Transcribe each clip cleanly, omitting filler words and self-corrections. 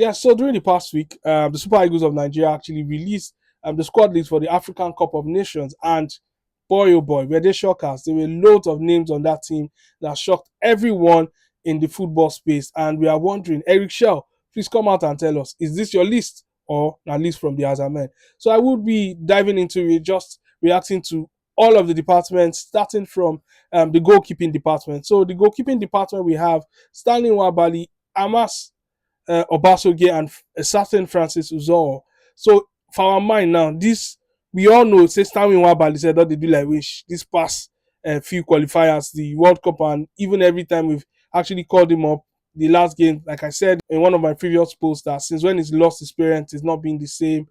Yeah, so during the past week, the Super Eagles of Nigeria actually released the squad list for the African Cup of Nations, and boy oh boy, were they shockers! There were loads of names on that team that shocked everyone in the football space, and we are wondering, Eric Chelle, please come out and tell us, is this your list or at least from the Azamen? So I would be diving into it, just reacting to all of the departments, starting from the goalkeeping department. So the goalkeeping department we have Stanley Wabali, Amas Obasoge, and a certain Francis Uzor. So for our mind now, this we all know say Stanley Nwabali said that they do like wish this past few qualifiers, the World Cup, and even every time we've actually called him up. The last game, like I said in one of my previous posts, that since when he's lost his parents, he's not been the same,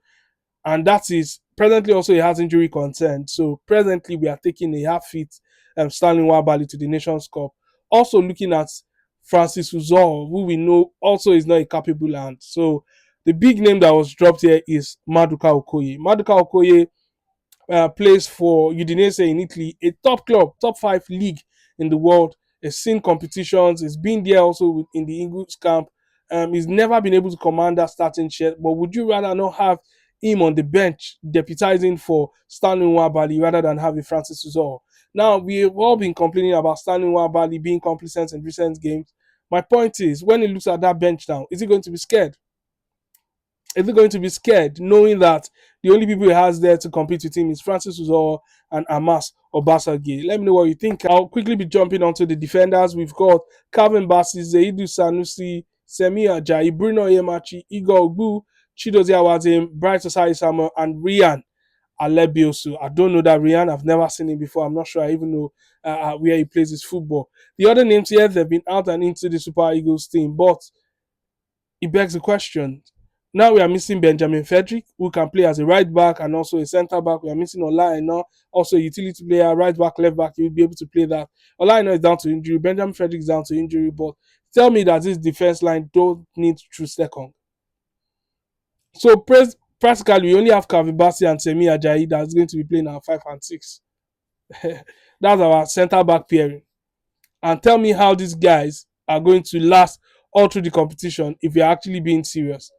and that is presently also he has injury concern. So presently we are taking a half fit Stanley Wabali to the Nations Cup. Also looking at Francis Uzor, who we know also is not a capable hand. So the big name that was dropped here is Maduka Okoye. Maduka Okoye plays for Udinese in Italy, a top club, top five league in the world. Has seen competitions. He's been there also in the English camp. He's never been able to command that starting shirt. But would you rather not have him on the bench deputizing for Stanley Nwabali rather than have a Francis Uzor? Now, we've all been complaining about Stanley Nwabali being complacent in recent games. My point is, when he looks at that bench now, is he going to be scared? Is he going to be scared knowing that the only people he has there to compete with him is Francis Uzor and Amas Obasage? Let me know what you think. I'll quickly be jumping onto the defenders. We've got Calvin Bassi, Zaidu Sanusi, Semi Ajayi, Bruno Yemachi, Igor Ogbu, Chidozie Awazim, Bright Osai Samuel, and Rian Alebiosu. I don't know that Rian. I've never seen him before. I'm not sure I even know where he plays his football. The other names here, they've been out and into the Super Eagles team, but it begs the question. Now we are missing Benjamin Frederick, who can play as a right back and also a centre back. We are missing Olaina, also a utility player, right back, left back. He will be able to play that. Olaina is down to injury. Benjamin Frederick is down to injury. But tell me that this defense line don't need true second. So practically, we only have Calvin Bassi and Semi Ajayi that's going to be playing our 5 and 6. That's our centre back pairing. And tell me how these guys are going to last all through the competition if you're actually being serious.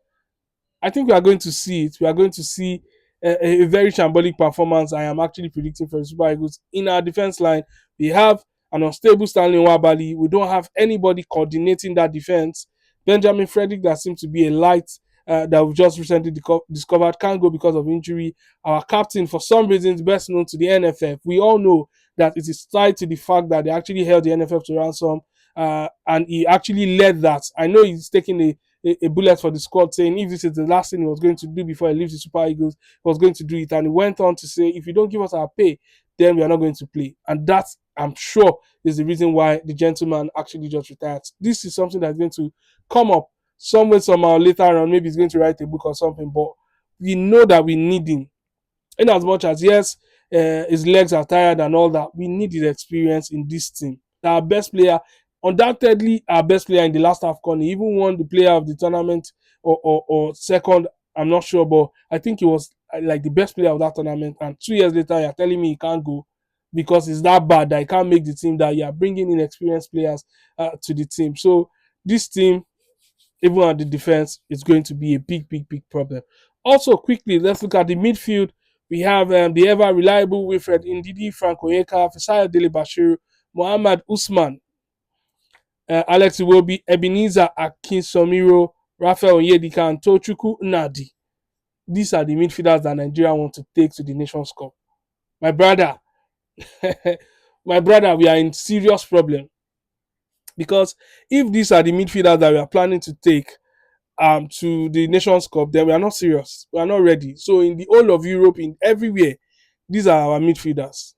I think we are going to see it. We are going to see a very shambolic performance. I am actually predicting for the Super Eagles. In our defense line, we have an unstable Stanley Wabali. We don't have anybody coordinating that defense. Benjamin Frederick, that seems to be a light that we've just recently discovered, can't go because of injury. Our captain, for some reason, is best known to the NFF. We all know that it is tied to the fact that they actually held the NFF to ransom, and he actually led that. I know he's taking a bullet for the squad, saying if this is the last thing he was going to do before he leaves the Super Eagles, he was going to do it. And he went on to say, if you don't give us our pay, then we are not going to play. And that, I'm sure, is the reason why the gentleman actually just retired. This is something that's going to come up somewhere, somehow later on. Maybe he's going to write a book or something, but we know that we need him. In as much as, yes, his legs are tired and all that, we need his experience in this team. Our best player, undoubtedly our best player in the last Afcon. He even won the player of the tournament or second, I'm not sure, but I think he was like the best player of that tournament. And 2 years later, you're telling me he can't go because it's that bad that he can't make the team, that you're bringing in experienced players to the team. So this team, even at the defense, is going to be a big, big, big problem. Also, quickly, let's look at the midfield. We have the ever reliable Wilfred Ndidi, Frank Onyeka, Fisayo Dele Bashiru, Mohamed Usman, Alex Iwobi, Ebenezer Akinsomiro, Raphael Onyedika, and Tochukwu Nnadi. These are the midfielders that Nigeria want to take to the Nations Cup. My brother, my brother, we are in serious problem. Because if these are the midfielders that we are planning to take to the Nations Cup, then we are not serious. We are not ready. So in the whole of Europe, in everywhere, these are our midfielders.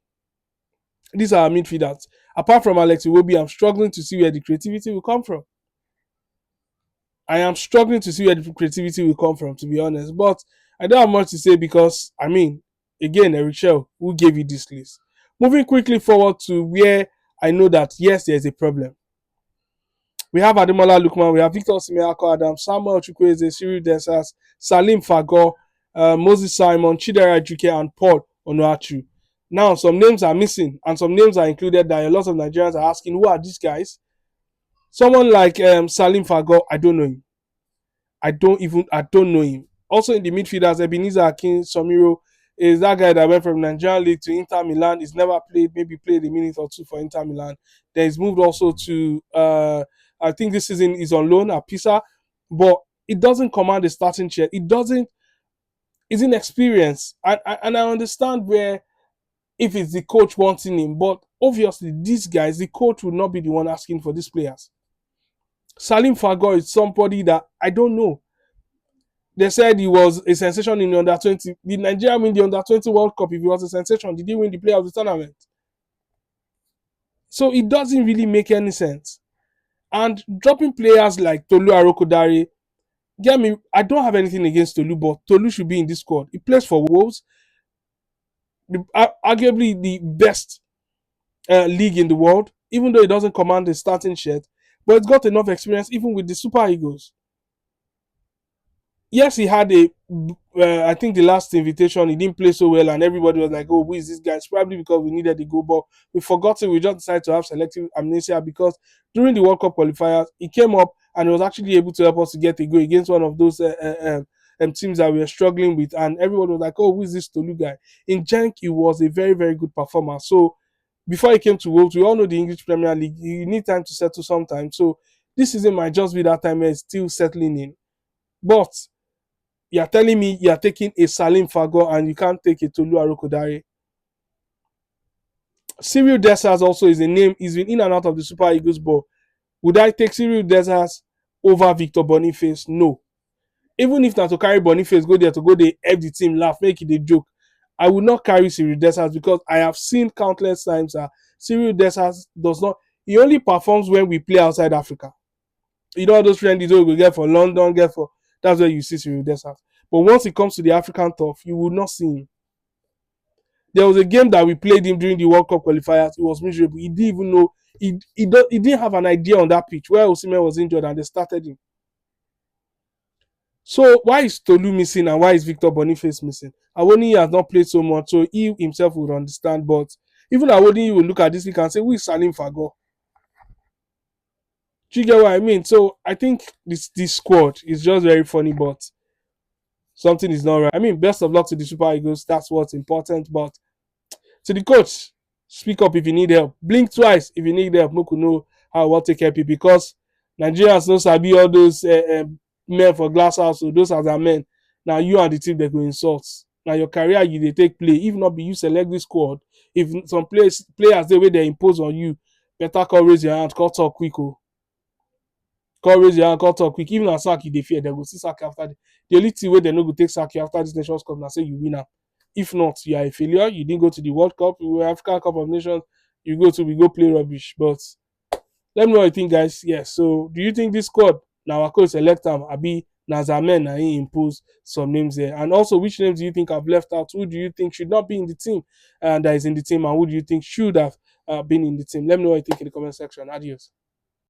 These are our midfielders. Apart from Alex Iwobi, I'm struggling to see where the creativity will come from. I am struggling to see where the creativity will come from, to be honest. But I don't have much to say because, I mean, again, Eric Chelle, who gave you this list? Moving quickly forward to where I know that, yes, there's a problem. We have Ademola Lukman, we have Victor Simeako Adams, Samuel Chukwueze, Cyril Densas, Salim Fagor, Moses Simon, Chidera Juke, and Paul Onuachu. Now, some names are missing, and some names are included that a lot of Nigerians are asking, who are these guys? Someone like Salim Fagor, I don't know him. I don't know him. Also in the midfielders, Ebenezer Akin Somiro is that guy that went from Nigerian league to Inter Milan. He's never played, maybe played a minute or two for Inter Milan. Then he's moved also to I think this season is on loan at Pisa, but it doesn't command a starting chair. It doesn't. It's inexperienced, and I understand where if it's the coach wanting him, but obviously these guys, the coach would not be the one asking for these players. Salim Fagor is somebody that I don't know. They said he was a sensation in the under 20. Did Nigeria win the under 20 World Cup if he was a sensation? Did he win the player of the tournament? So it doesn't really make any sense. And dropping players like Tolu Arokodare, get me, I don't have anything against Tolu, but Tolu should be in this squad. He plays for Wolves, arguably the best league in the world, even though it doesn't command a starting shirt, but it's got enough experience even with the Super Eagles. Yes, he had I think the last invitation, he didn't play so well, and everybody was like, oh, who is this guy? It's probably because we needed the goal, but we forgot it. We just decided to have selective amnesia because during the World Cup qualifiers, he came up and he was actually able to help us to get a goal against one of those teams that we were struggling with, and everybody was like, oh, who is this Tolu guy? In Genk, he was a very, very good performer. So before he came to Wolves, we all know the English Premier League, you need time to settle sometimes. So this season might just be that time where it's still settling in. But you're telling me you're taking a Salim Fagor and you can't take a Tolu Arokodare. Cyril Dessers also is a name. He's been in and out of the Super Eagles, but would I take Cyril Dessers over Victor Boniface? No. Even if not to carry Boniface, go there to go there, help the team laugh, make it a joke. I would not carry Cyril Dessers because I have seen countless times that Cyril Dessers does not. He only performs when we play outside Africa. You know all those friendlies we get for London, get for that's where you see Cyril Dessers. But once it comes to the African turf, you will not see him. There was a game that we played him during the World Cup qualifiers. It was miserable. He didn't even know. He didn't have an idea on that pitch where Osimhen was injured and they started him. So why is Tolu missing and why is Victor Boniface missing? Awoni has not played so much, so he himself would understand. But even Awoni will look at this league and say, who is Salim Fagor? Do you get what I mean? So I think this squad is just very funny, but something is not right. I mean, best of luck to the Super Eagles. That's what's important. But to the coach, speak up if you need help. Blink twice if you need help. Make you know how what take help you because Nigerians don't sabi all those men for glass house. So those are the men. Now you and the team they go insult. Now your career you they take play. If not be you select this squad. If some players the way they impose on you, better call raise your hand, call talk quick. Oh. Call raise your hand, call talk quick. Even a sack you they fear, they go see sack after the only thing where they no go take sack you after this Nations Cup. Now say you win now. If not, you are a failure. You didn't go to the World Cup, African Cup of Nations. We go play rubbish. But let me know what you think, guys. Yeah. So do you think this squad now our coach select them? Abi Nazamen and he impose some names there. And also which names do you think I've left out? Who do you think should not be in the team and that is in the team? And who do you think should have been in the team? Let me know what you think in the comment section. Adios.